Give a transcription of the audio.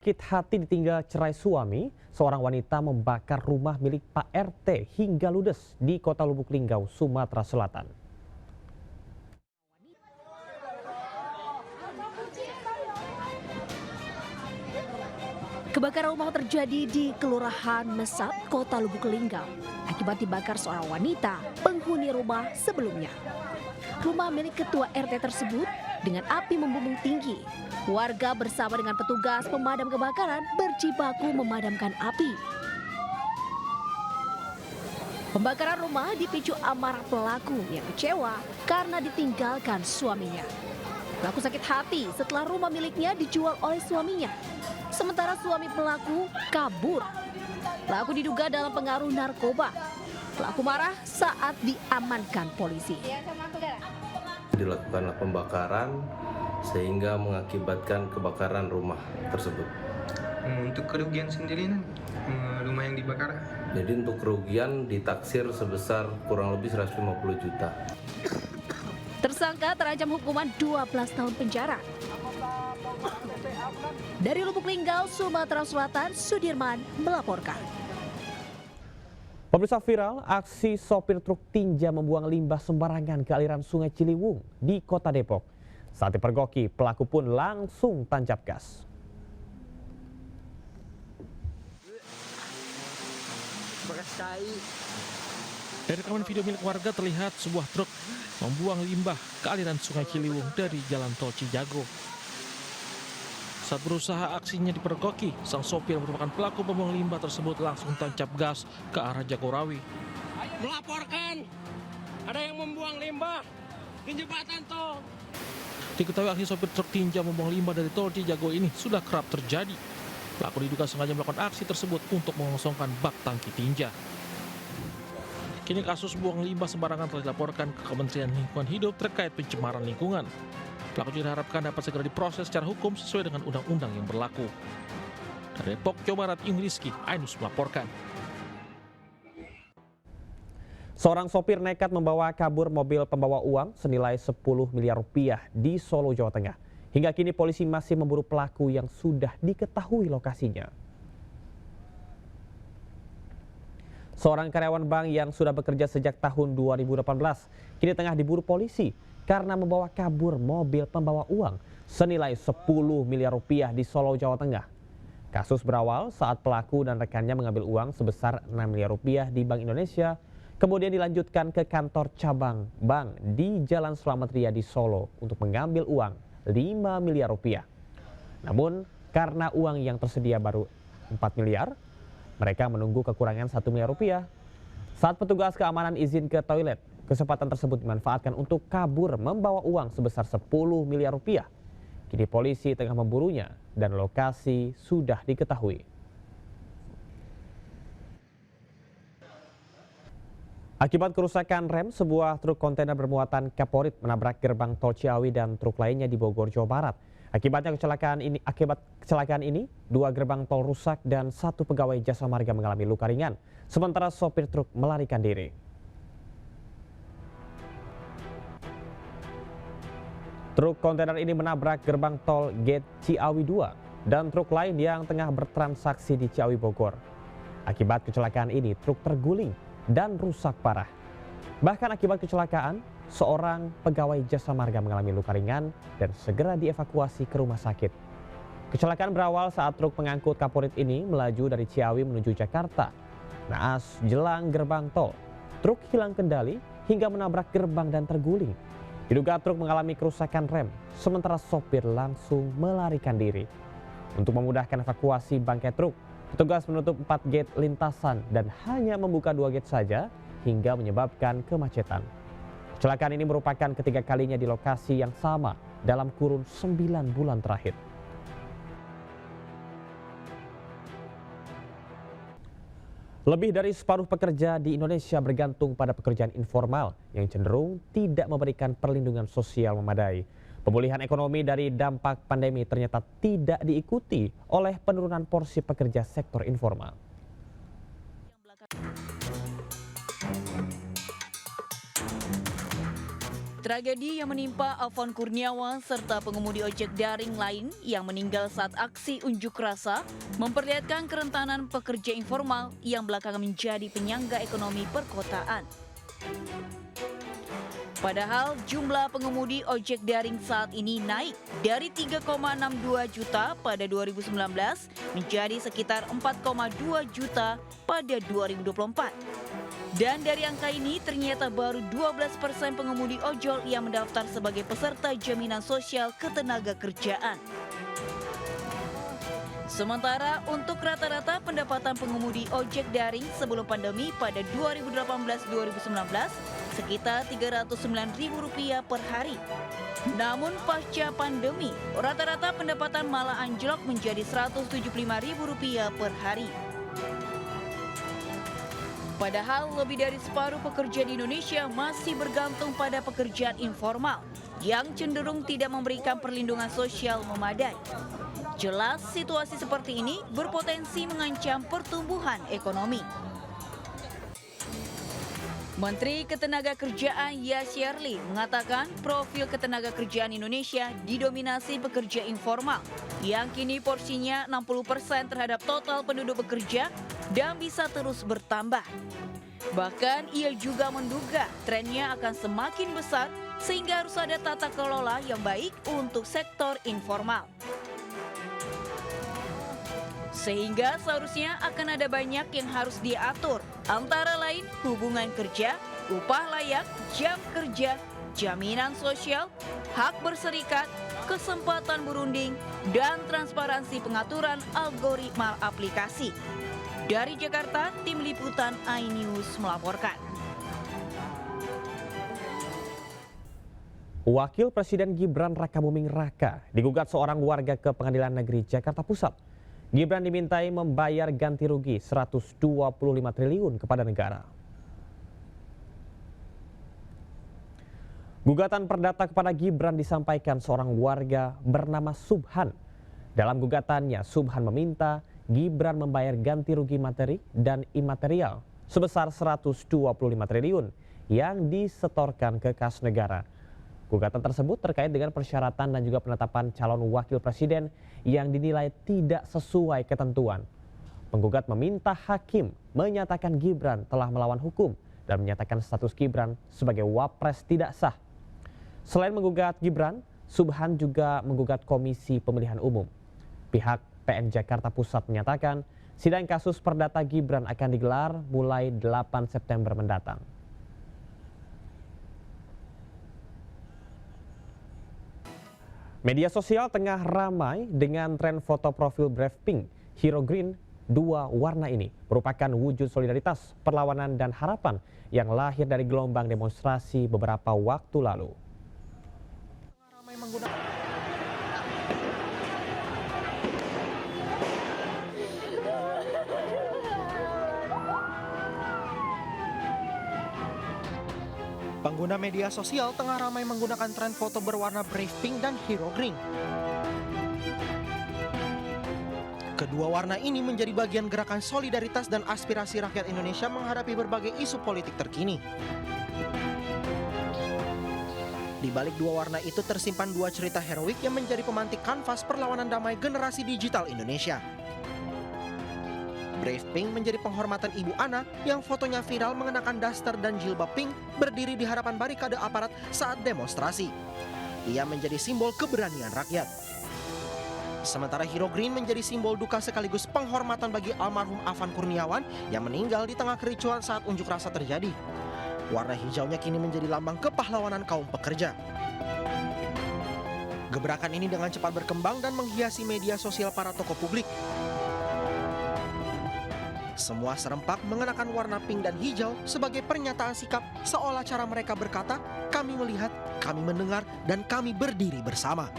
Sakit hati ditinggal cerai suami, seorang wanita membakar rumah milik Pak RT hingga ludes di Kota Lubuk Linggau, Sumatera Selatan. Kebakaran rumah terjadi di Kelurahan Mesat, Kota Lubuk Linggau, akibat dibakar seorang wanita penghuni rumah sebelumnya. Rumah milik ketua RT tersebut dengan api membumbung tinggi. Warga bersama dengan petugas pemadam kebakaran berjibaku memadamkan api. Pembakaran rumah dipicu amarah pelaku yang kecewa karena ditinggalkan suaminya. Pelaku sakit hati setelah rumah miliknya dijual oleh suaminya. Sementara suami pelaku kabur. Pelaku diduga dalam pengaruh narkoba. Pelaku marah saat diamankan polisi. Dilakukanlah pembakaran sehingga mengakibatkan kebakaran rumah tersebut. Untuk kerugian sendiri, rumah yang dibakar? Jadi untuk kerugian ditaksir sebesar kurang lebih 150 juta. Tersangka terancam hukuman 12 tahun penjara. Dari Lubuk Linggau, Sumatera Selatan, Sudirman melaporkan. Pemirsa, viral aksi sopir truk tinja membuang limbah sembarangan ke aliran Sungai Ciliwung di Kota Depok. Saat dipergoki, pelaku pun langsung tancap gas. Dari rekaman video milik warga terlihat sebuah truk membuang limbah ke aliran Sungai Ciliwung dari Jalan Tol Cijago. Saat berusaha aksinya dipergoki, sang sopir yang merupakan pelaku pembuang limbah tersebut langsung tancap gas ke arah Jagorawi. Melaporkan ada yang membuang limbah di jembatan tol. Diketahui aksi sopir truk tinja membuang limbah dari Tol Cijago ini sudah kerap terjadi. Pelaku diduga sengaja melakukan aksi tersebut untuk mengosongkan bak tangki tinja. Kini kasus buang limbah sembarangan telah dilaporkan ke Kementerian Lingkungan Hidup terkait pencemaran lingkungan. Pelaku juga diharapkan dapat segera diproses secara hukum sesuai dengan undang-undang yang berlaku. Dari Depok, Jawa Barat, Rizky Ainus melaporkan. Seorang sopir nekat membawa kabur mobil pembawa uang senilai 10 miliar rupiah di Solo, Jawa Tengah. Hingga kini polisi masih memburu pelaku yang sudah diketahui lokasinya. Seorang karyawan bank yang sudah bekerja sejak tahun 2018 kini tengah diburu polisi karena membawa kabur mobil pembawa uang senilai 10 miliar rupiah di Solo, Jawa Tengah. Kasus berawal saat pelaku dan rekannya mengambil uang sebesar 6 miliar rupiah di Bank Indonesia, kemudian dilanjutkan ke kantor cabang bank di Jalan Slamet Riyadi Solo untuk mengambil uang 5 miliar rupiah. Namun karena uang yang tersedia baru 4 miliar, mereka menunggu kekurangan 1 miliar rupiah. Saat petugas keamanan izin ke toilet, kesempatan tersebut dimanfaatkan untuk kabur membawa uang sebesar 10 miliar rupiah. Kini polisi tengah memburunya dan lokasi sudah diketahui. Akibat kerusakan rem, sebuah truk kontainer bermuatan kaporit menabrak gerbang tol Ciawi dan truk lainnya di Bogor, Jawa Barat. Akibat kecelakaan ini, 2 gerbang tol rusak dan 1 pegawai jasa marga mengalami luka ringan, sementara sopir truk melarikan diri. Truk kontainer ini menabrak gerbang tol Gate Ciawi 2 dan truk lain yang tengah bertransaksi di Ciawi, Bogor. Akibat kecelakaan ini, truk terguling dan rusak parah. Bahkan akibat kecelakaan, seorang pegawai jasa marga mengalami luka ringan dan segera dievakuasi ke rumah sakit. Kecelakaan berawal saat truk pengangkut kaporit ini melaju dari Ciawi menuju Jakarta. Naas jelang gerbang tol, truk hilang kendali hingga menabrak gerbang dan terguling. Diduga truk mengalami kerusakan rem, sementara sopir langsung melarikan diri. Untuk memudahkan evakuasi bangkai truk, petugas menutup 4 gate lintasan dan hanya membuka 2 gate saja hingga menyebabkan kemacetan. Kecelakaan ini merupakan ketiga kalinya di lokasi yang sama dalam kurun 9 bulan terakhir. Lebih dari separuh pekerja di Indonesia bergantung pada pekerjaan informal yang cenderung tidak memberikan perlindungan sosial memadai. Pemulihan ekonomi dari dampak pandemi ternyata tidak diikuti oleh penurunan porsi pekerja sektor informal. Tragedi yang menimpa Afan Kurniawan serta pengemudi ojek daring lain yang meninggal saat aksi unjuk rasa memperlihatkan kerentanan pekerja informal yang belakangan menjadi penyangga ekonomi perkotaan. Padahal jumlah pengemudi ojek daring saat ini naik dari 3,62 juta pada 2019 menjadi sekitar 4,2 juta pada 2024. Dan dari angka ini ternyata baru 12% pengemudi ojol yang mendaftar sebagai peserta jaminan sosial ketenagakerjaan. Sementara untuk rata-rata pendapatan pengemudi ojek daring sebelum pandemi pada 2018-2019 sekitar Rp309.000 per hari. Namun pasca pandemi, rata-rata pendapatan malah anjlok menjadi Rp175.000 per hari. Padahal lebih dari separuh pekerja di Indonesia masih bergantung pada pekerjaan informal yang cenderung tidak memberikan perlindungan sosial memadai. Jelas situasi seperti ini berpotensi mengancam pertumbuhan ekonomi. Menteri Ketenagakerjaan Yasirli mengatakan profil ketenagakerjaan Indonesia didominasi pekerja informal yang kini porsinya 60% terhadap total penduduk bekerja dan bisa terus bertambah. Bahkan ia juga menduga trennya akan semakin besar sehingga harus ada tata kelola yang baik untuk sektor informal. Sehingga seharusnya akan ada banyak yang harus diatur, antara lain hubungan kerja, upah layak, jam kerja, jaminan sosial, hak berserikat, kesempatan berunding, dan transparansi pengaturan algoritma aplikasi. Dari Jakarta, Tim Liputan iNews melaporkan. Wakil Presiden Gibran Rakabuming Raka digugat seorang warga ke Pengadilan Negeri Jakarta Pusat. Gibran dimintai membayar ganti rugi 125 triliun kepada negara. Gugatan perdata kepada Gibran disampaikan seorang warga bernama Subhan. Dalam gugatannya, Subhan meminta Gibran membayar ganti rugi materi dan imaterial sebesar 125 triliun yang disetorkan ke kas negara. Gugatan tersebut terkait dengan persyaratan dan juga penetapan calon wakil presiden yang dinilai tidak sesuai ketentuan. Penggugat meminta hakim menyatakan Gibran telah melawan hukum dan menyatakan status Gibran sebagai wapres tidak sah. Selain menggugat Gibran, Subhan juga menggugat Komisi Pemilihan Umum. Pihak PN Jakarta Pusat menyatakan sidang kasus perdata Gibran akan digelar mulai 8 September mendatang. Media sosial tengah ramai dengan tren foto profil Blackpink Hero Green. Dua warna ini merupakan wujud solidaritas, perlawanan, dan harapan yang lahir dari gelombang demonstrasi beberapa waktu lalu. Pengguna media sosial tengah ramai menggunakan tren foto berwarna Blackpink dan Hero Green. Kedua warna ini menjadi bagian gerakan solidaritas dan aspirasi rakyat Indonesia menghadapi berbagai isu politik terkini. Di balik dua warna itu tersimpan dua cerita heroik yang menjadi pemantik kanvas perlawanan damai generasi digital Indonesia. Blackpink menjadi penghormatan Ibu Ana yang fotonya viral mengenakan daster dan jilbab pink berdiri di hadapan barikade aparat saat demonstrasi. Ia menjadi simbol keberanian rakyat. Sementara Hero Green menjadi simbol duka sekaligus penghormatan bagi almarhum Afan Kurniawan yang meninggal di tengah kericuhan saat unjuk rasa terjadi. Warna hijaunya kini menjadi lambang kepahlawanan kaum pekerja. Gebrakan ini dengan cepat berkembang dan menghiasi media sosial para tokoh publik. Semua serempak mengenakan warna pink dan hijau sebagai pernyataan sikap seolah cara mereka berkata, kami melihat, kami mendengar, dan kami berdiri bersama.